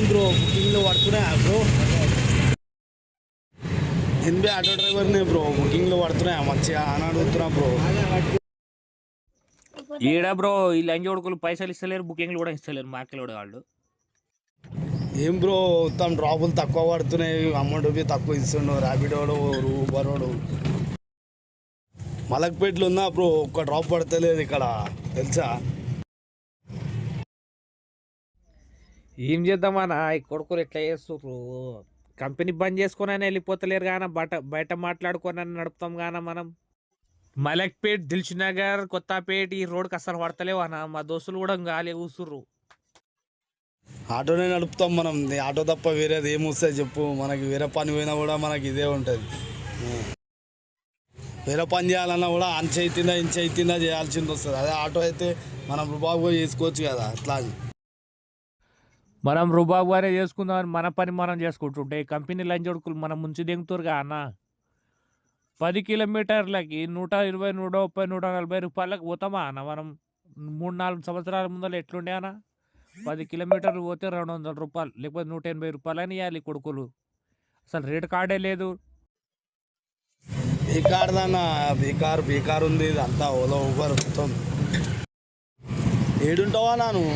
ఏం బ్రో బుకింగ్లో పడుతున్నాయా బ్రో? ఎన్బి ఆటో డ్రైవర్నే బ్రో, బుకింగ్లో పడుతున్నాయా మంచిగా అని అడుగుతున్నా బ్రో. ఏడా బ్రో ఈ లంచ్ కొడుకులు పైసలు ఇస్తలేరు, బుకింగ్లు కూడా ఇస్తలేరు మాకెళ్ళోడు వాళ్ళు. ఏం బ్రో మొత్తం డ్రాపులు తక్కువ పడుతున్నాయి, అమౌంట్ తక్కువ ఇస్తుండు. ర్యాపిడోడు ఊబరోడు మలక్పేటలో ఉన్నా బ్రో, ఒక్క డ్రాప్ పడతలేదు ఇక్కడ తెలుసా. ఏం చేద్దామన్నా ఈ కొడుకులు ఎట్లా చేస్తుర్రు? కంపెనీ బంద్ చేసుకొని అని వెళ్ళిపోతలేరు కానీ బయట మాట్లాడుకొని అని నడుపుతాం కానీ మనం. మలక్పేట్, దిల్సుఖ్నగర్, కొత్తపేట ఈ రోడ్కి అసలు పడతలేవు అన్న. మా దోస్తులు కూడా గాలి కూసుర్రు. ఆటోనే నడుపుతాం మనం, ఆటో తప్ప వేరేది ఏమొస్తుంది చెప్పు. మనకి వేరే పని పోయినా కూడా మనకి ఇదే ఉంటుంది. వేరే పని చేయాలన్నా కూడా అంచైతిందా ఇంచైతిందా చేయాల్సింది వస్తుంది. అదే ఆటో అయితే మనం రుబాబుగా చేసుకోవచ్చు కదా అట్లా. మనం రుబాబుగానే చేసుకుందామని మన పని మనం చేసుకుంటుంటే కంపెనీ లంచ్ కొడుకులు మనం ముంచి దింగుతారుగా అన్న. 10 కిలోమీటర్లకి 120, 130, 140 రూపాయలకు పోతామా అన్న మనం? 3-4 సంవత్సరాల ముందర ఎట్లుండే అన్న? 10 కిలోమీటర్లు పోతే 200 రూపాయలు లేకపోతే 180 రూపాయలు అని ఇవ్వాలి కొడుకులు. అసలు రేట్ కార్డే లేదు. బేకార్దన్న, బేకార్ ఉంది ఇదంతా. ఓలో ఊబర్ మొత్తం. ఏడుంటావా నువ్వు?